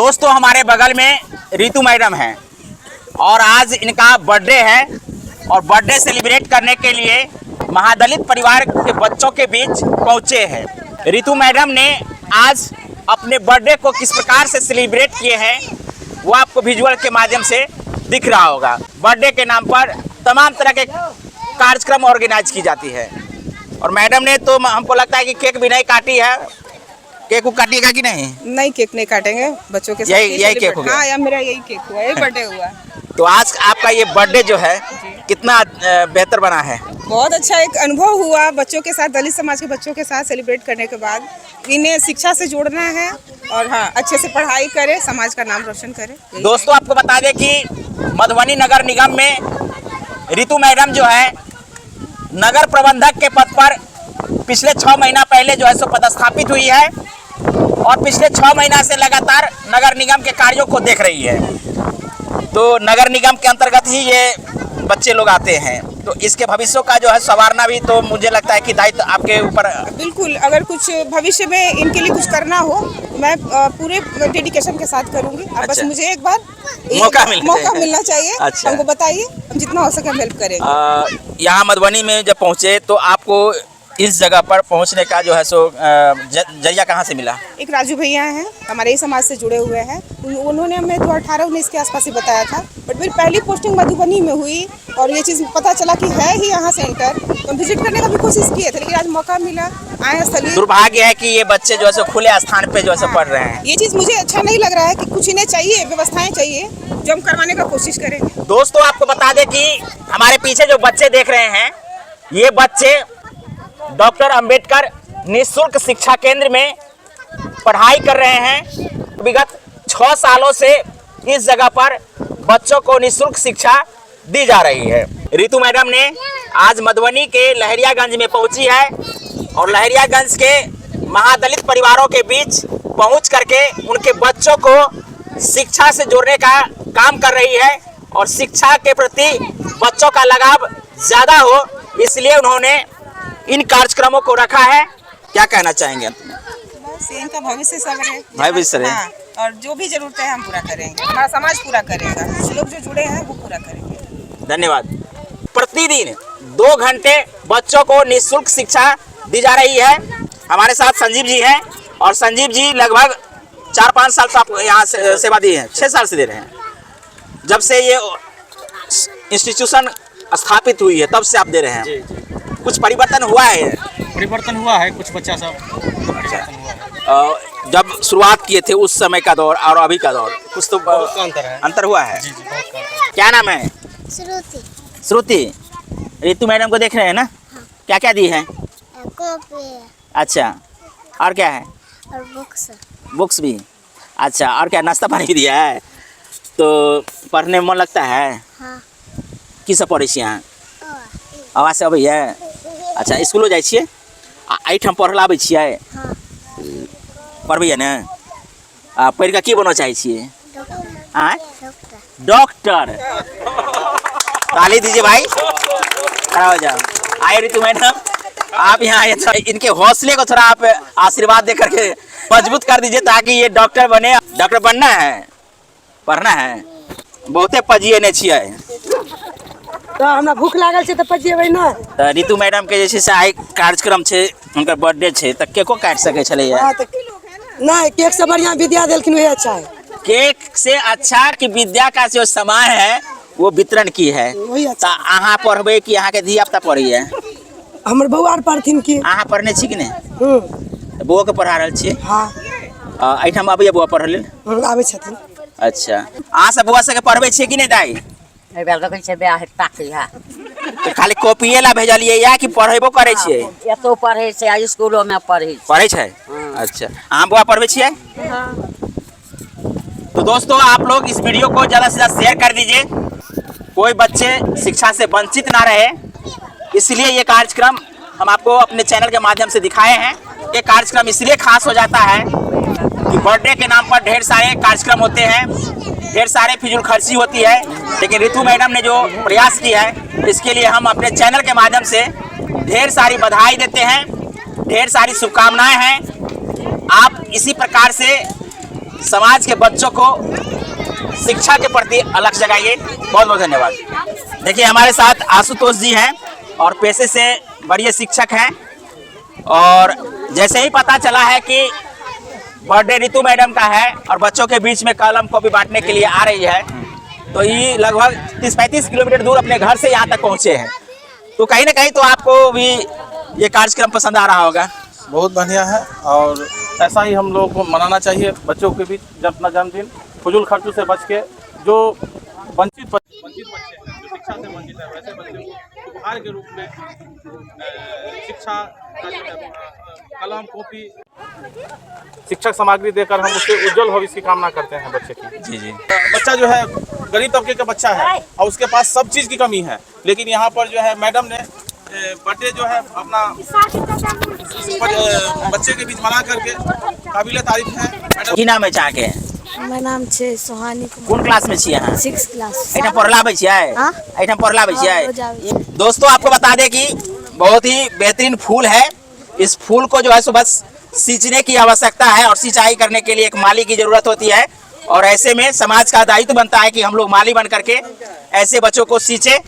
दोस्तों हमारे बगल में रितु मैडम हैं और आज इनका बर्थडे है और बर्थडे सेलिब्रेट करने के लिए महादलित परिवार के बच्चों के बीच पहुंचे हैं। रितु मैडम ने आज अपने बर्थडे को किस प्रकार से सेलिब्रेट किए हैं वो आपको विजुअल के माध्यम से दिख रहा होगा। बर्थडे के नाम पर तमाम तरह के कार्यक्रम ऑर्गेनाइज की जाती है और मैडम ने तो हमको लगता है कि केक भी नहीं काटी है। केक को काटिएगा कि नहीं? नहीं, केक नहीं काटेंगे, बच्चों के साथ यही केक हो गया। हाँ, या मेरा यही केक हुआ, यही बर्थडे हुआ। तो आज आपका ये बर्थडे जो है कितना बेहतर बना है? बहुत अच्छा एक अनुभव हुआ बच्चों के साथ, दलित समाज के बच्चों के साथ सेलिब्रेट करने के बाद। इन्हें शिक्षा से जोड़ना है और हाँ, अच्छे से पढ़ाई करे, समाज का नाम रोशन करे। दोस्तों आपको बता दें कि मधुबनी नगर निगम में रितु मैडम जो है नगर प्रबंधक के पद पर पिछले 6 महीना पहले जो है सो पदस्थापित हुई है और पिछले 6 महीना से लगातार नगर निगम के कार्यों को देख रही है। तो नगर निगम के अंतर्गत ही ये बच्चे लोग आते हैं, तो इसके भविष्य का जो है संवारना भी तो मुझे लगता है कि दायित्व आपके ऊपर। बिल्कुल, अगर कुछ भविष्य में इनके लिए कुछ करना हो मैं पूरे डेडिकेशन के साथ करूंगी। अच्छा। बस मुझे एक बार मौका मिलना चाहिए। अच्छा। हमको बताइए, हम जितना हो सके हम हेल्प करेंगे। यहाँ मधुबनी में जब पहुँचे तो आपको इस जगह पर पहुंचने का जो है सो जरिया कहाँ से मिला? एक राजू भैया हैं, हमारे ही समाज से जुड़े हुए हैं। उन्होंने हमें 2018-19 के आसपास ही बताया था, बट मेरी पहली पोस्टिंग मधुबनी में हुई और ये चीज़ पता चला कि है ही यहाँ सेंटर, तो हम विजिट करने का भी कोशिश किए थे, लेकिन आज मौका मिला, आए स्थलीय। दुर्भाग्य है कि ये बच्चे जो है सो खुले स्थान पे जो है सो पढ़ रहे हैं। ये चीज़ मुझे अच्छा नहीं लग रहा है कि कुछ इन्हें चाहिए, व्यवस्थाएं चाहिए जो हम करवाने का कोशिश करेंगे। दोस्तों आपको बता दें कि हमारे पीछे जो बच्चे देख रहे हैं ये बच्चे डॉक्टर अंबेडकर निःशुल्क शिक्षा केंद्र में पढ़ाई कर रहे हैं। विगत 6 सालों से इस जगह पर बच्चों को निःशुल्क शिक्षा दी जा रही है। रितु मैडम ने आज मधुबनी के लहरियागंज में पहुंची है और लहरियागंज के महादलित परिवारों के बीच पहुंच करके उनके बच्चों को शिक्षा से जोड़ने का काम कर रही है और शिक्षा के प्रति बच्चों का लगाव ज़्यादा हो, इसलिए उन्होंने इन कार्यक्रमों को रखा है। क्या कहना चाहेंगे? बस इनका भविष्य सवरे, भविष्य रहे। हाँ, और जो भी जरूरत है हम पूरा करेंगे, हमारा समाज पूरा करेगा, कुछ लोग जो जुड़े हैं वो पूरा करेंगे। धन्यवाद। प्रतिदिन 2 घंटे बच्चों को निःशुल्क शिक्षा दी जा रही है। हमारे साथ संजीव जी हैं और संजीव जी लगभग 4-5 साल से आप यहाँ सेवा दी है, 6 साल से दे रहे हैं। जब से ये इंस्टीट्यूशन स्थापित हुई है तब से आप दे रहे हैं। जी, जी। कुछ परिवर्तन हुआ है? परिवर्तन हुआ है, कुछ बच्चा सब परिवर्तन हुआ है। जब शुरुआत किए थे उस समय का दौर और अभी का दौर कुछ तो अंतर हुआ है। जी, जी, बहुत अंतर। क्या नाम है? श्रुति। श्रुति। रितु मैडम को देख रहे हैं ना? हाँ। क्या क्या दी है? कॉपी अच्छा, और क्या है? और बुक्स। बुक्स भी। अच्छा, और क्या नाश्ता पानी भी दिया है? तो पढ़ने में मन लगता है? हाँ। की सब पढ़े छी यहाँ? आवाज से अबै है? अच्छा, स्कूलो जाइ छियै? एहिठाम पढ़ल आबै छियै? हाँ। पढ़बै ने? पढ़ि कऽ की बनऽ चाहै छियै? आँय? डॉक्टर। ताली दीजिए भाई, खड़ा हो जाओ। आए रितु मैडम, आप यहाँ आए तो इनके हौसले को थोड़ा आप आशीर्वाद दे करके मजबूत कर दीजिए ताकि ये डॉक्टर बने। डॉक्टर बनना है, पढ़ना है, बहुते पजिए ने छियै। तो हमरा भूख लागल छै त पजिएबै ना। तो रितु मैडम के जे छै से आइ कार्यक्रम छै, हुनकर बर्थडे छै, त केको काटि सकै छलैया। हाँ, नहीं, केक से बढ़िया विद्या देलखिन वही अच्छा है। केक से अच्छा कि विद्या का जो समय है वो वितरण की है। वही अच्छा। तो अहाँ पढ़बै कि अहाँ के धिया पुता पढ़ी है? हमर बउआ आर पढ़थिन की। अहाँ पढ़ने छी कि नहीं? बउआ के पढ़ा रहल छियै? हाँ। एहिठाम अबैया बउआ पढ़ लेल? आबै छथिन। अच्छा, अहाँ सब बउआ सबके पढ़बै छियै कि नहीं दाई? तो खाली कॉपिए ला भेजलिए या कि पढ़ेबो करे छियै? एतो पढ़े छै, स्कूलो में पढ़े छै। अच्छा, अहाँ बुआ पढ़बे छियै? तो दोस्तों आप लोग इस वीडियो को ज़्यादा से ज़्यादा शेयर कर दीजिए, कोई बच्चे शिक्षा से वंचित ना रहे, इसलिए ये कार्यक्रम हम आपको अपने चैनल के माध्यम से दिखाए हैं। ये कार्यक्रम इसलिए खास हो जाता है कि बर्थडे के नाम पर ढेर सारे कार्यक्रम होते हैं, ढेर सारे फिजूल खर्ची होती है, लेकिन रितु मैडम ने जो प्रयास किया है इसके लिए हम अपने चैनल के माध्यम से ढेर सारी बधाई देते हैं, ढेर सारी शुभकामनाएं हैं। आप इसी प्रकार से समाज के बच्चों को शिक्षा के प्रति अलग जगाइए। बहुत बहुत धन्यवाद। देखिए हमारे साथ आशुतोष जी हैं और पेशे से बड़े शिक्षक हैं, और जैसे ही पता चला है कि बर्थडे रितु मैडम का है और बच्चों के बीच में कलम कॉपी बांटने के लिए आ रही है, तो ये लगभग 30-35 किलोमीटर दूर अपने घर से यहाँ तक पहुँचे हैं। तो कहीं ना कहीं तो आपको भी ये कार्यक्रम पसंद आ रहा होगा। बहुत बढ़िया है, और ऐसा ही हम लोगों को मनाना चाहिए बच्चों के बीच जब अपना जन्मदिन। फजूल खर्चों से बच के जो वंचित बच्चे हैं, जो शिक्षा से वंचित है, वैसे बच्चे को उपहार के रूप में शिक्षा का जो है कलम कॉपी शिक्षक सामग्री देकर हम उसके उज्जवल भविष्य की कामना करते हैं बच्चे की। जी जी। बच्चा जो है गरीब तबके का बच्चा है और उसके पास सब चीज़ की कमी है, लेकिन यहाँ पर जो है मैडम ने बर्थडे जो है अपना बच्चे के बीच मना करके काबिल तारीफ है। की नाम है चाह के? मेरा नाम छे सुहानी कौन क्लास में छिए हैं? 6 क्लास। एठम पढ़ला बै छियै? हाँ? एठम पढ़ला बै छियै? रोज आबै। दोस्तों आपको बता दें कि बहुत ही बेहतरीन फूल है। इस फूल को जो है सुबह सींचने की आवश्यकता है और सिंचाई करने के लिए एक माली की जरूरत होती है, और ऐसे में समाज का दायित्व बनता है कि हम लोग माली बन करके ऐसे बच्चों को सींचे